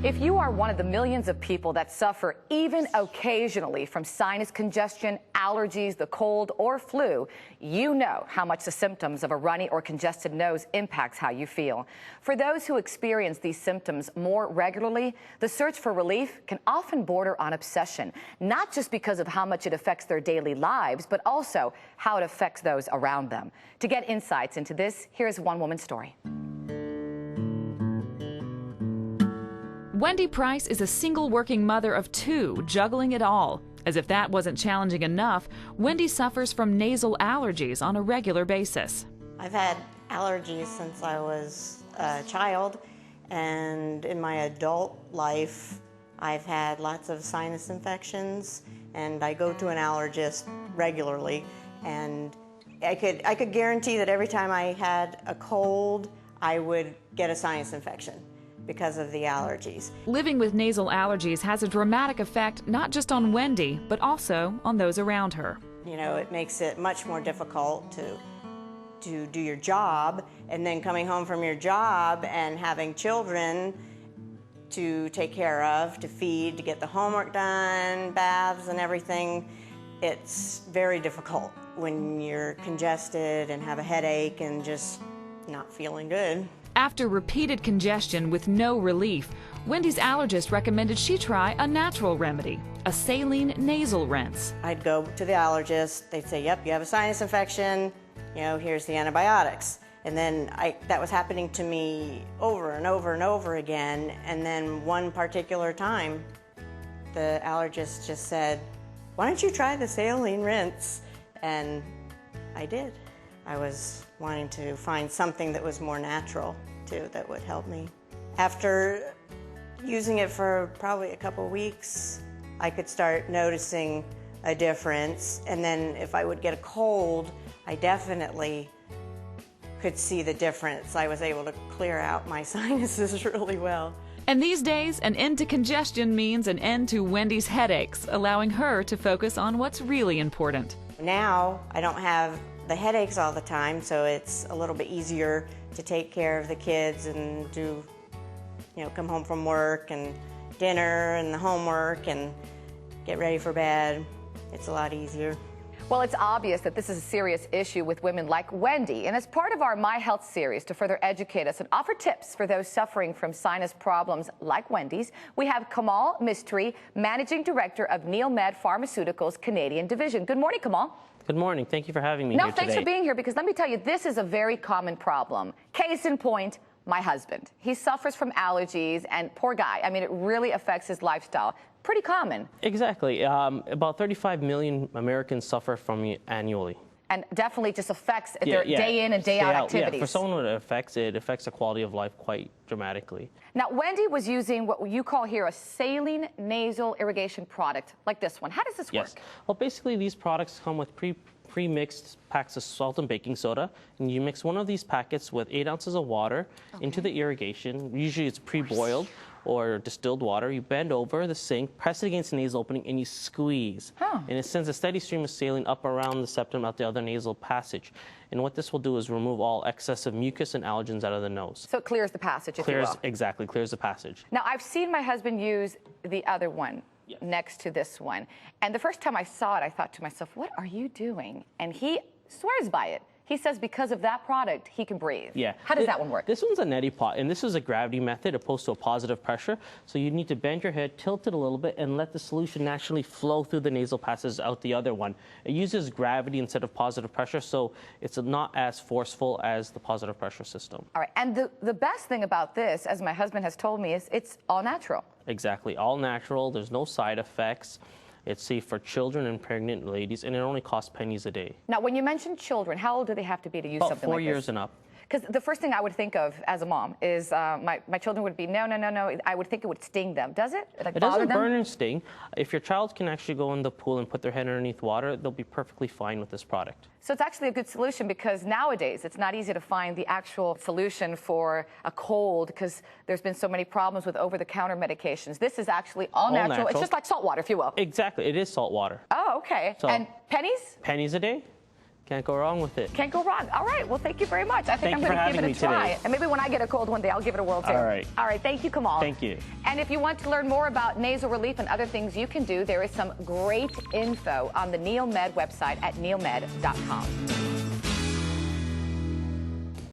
If you are one of the millions of people that suffer even occasionally from sinus congestion, allergies, the cold, or flu, you know how much the symptoms of a runny or congested nose impacts how you feel. For those who experience these symptoms more regularly, the search for relief can often border on obsession, not just because of how much it affects their daily lives, but also how it affects those around them. To get insights into this, here's one woman's story. Wendy Price is a single working mother of two, juggling it all. As if that wasn't challenging enough, Wendy suffers from nasal allergies on a regular basis. I've had allergies since I was a child, and in my adult life, I've had lots of sinus infections, and I go to an allergist regularly, and I could guarantee that every time I had a cold, I would get a sinus infection because of the allergies. Living with nasal allergies has a dramatic effect not just on Wendy, but also on those around her. You know, it makes it much more difficult to do your job, and then coming home from your job and having children to take care of, to feed, to get the homework done, baths and everything. It's very difficult when you're congested and have a headache and just not feeling good. After repeated congestion with no relief, Wendy's allergist recommended she try a natural remedy, a saline nasal rinse. I'd go to the allergist, they'd say, yep, you have a sinus infection, you know, here's the antibiotics. And then that was happening to me over and over and over again. And then one particular time, the allergist just said, why don't you try the saline rinse? And I did. I was wanting to find something that was more natural, too, that would help me. After using it for probably a couple weeks, I could start noticing a difference. And then if I would get a cold, I definitely could see the difference. I was able to clear out my sinuses really well. And these days, an end to congestion means an end to Wendy's headaches, allowing her to focus on what's really important. Now, I don't have the headaches all the time, so it's a little bit easier to take care of the kids and do, you know, come home from work and dinner and the homework and get ready for bed. It's a lot easier. Well, it's obvious that this is a serious issue with women like Wendy. And as part of our My Health series to further educate us and offer tips for those suffering from sinus problems like Wendy's, we have Kamal Mistry, Managing Director of NeilMed Pharmaceuticals Canadian Division. Good morning, Kamal. Good morning. Thank you for having me here today. No, thanks for being here, because let me tell you, this is a very common problem. Case in point, my husband. He suffers from allergies, and poor guy, I mean, it really affects his lifestyle. Pretty common. Exactly. About 35 million Americans suffer from it annually. And definitely just affects their day in and day out activities. Yeah, for someone it affects the quality of life quite dramatically. Now, Wendy was using what you call here a saline nasal irrigation product, like this one. How does this work? Well, basically, these products come with pre-mixed packs of salt and baking soda, and you mix one of these packets with 8 ounces of water into the irrigation. Usually it's pre-boiled or distilled water. You bend over the sink, press it against the nasal opening, and you squeeze. And it sends a steady stream of saline up around the septum out the other nasal passage. And what this will do is remove all excessive mucus and allergens out of the nose. So it clears the passage, if you will. Exactly, clears the passage. Now, I've seen my husband use the other one. Yes. Next to this one. And the first time I saw it, I thought to myself, what are you doing? And he swears by it. He says because of that product, he can breathe. Yeah. How does that one work? This one's a neti pot, and this is a gravity method opposed to a positive pressure. So you need to bend your head, tilt it a little bit, and let the solution naturally flow through the nasal passages out the other one. It uses gravity instead of positive pressure, so it's not as forceful as the positive pressure system. All right. And the best thing about this, as my husband has told me, is it's all natural. Exactly. All natural. There's no side effects. It's safe for children and pregnant ladies, and it only costs pennies a day. Now, when you mention children, how old do they have to be to use something like this? About 4 years and up. Because the first thing I would think of as a mom is my children would be, no. I would think it would sting them. Does it? Like, it doesn't burn and sting. If your child can actually go in the pool and put their head underneath water, they'll be perfectly fine with this product. So it's actually a good solution, because nowadays it's not easy to find the actual solution for a cold, because there's been so many problems with over-the-counter medications. This is actually all natural. It's just like salt water, if you will. Exactly. It is salt water. Oh, okay. So, and pennies? Pennies a day. Can't go wrong with it. Can't go wrong. All right. Well, thank you very much. I think Thank I'm you going for to give having it a me try. today. And maybe when I get a cold one day, I'll give it a whirl too. All right. All right. Thank you, Kamal. Thank you. And if you want to learn more about nasal relief and other things you can do, there is some great info on the NeilMed website at neilmed.com.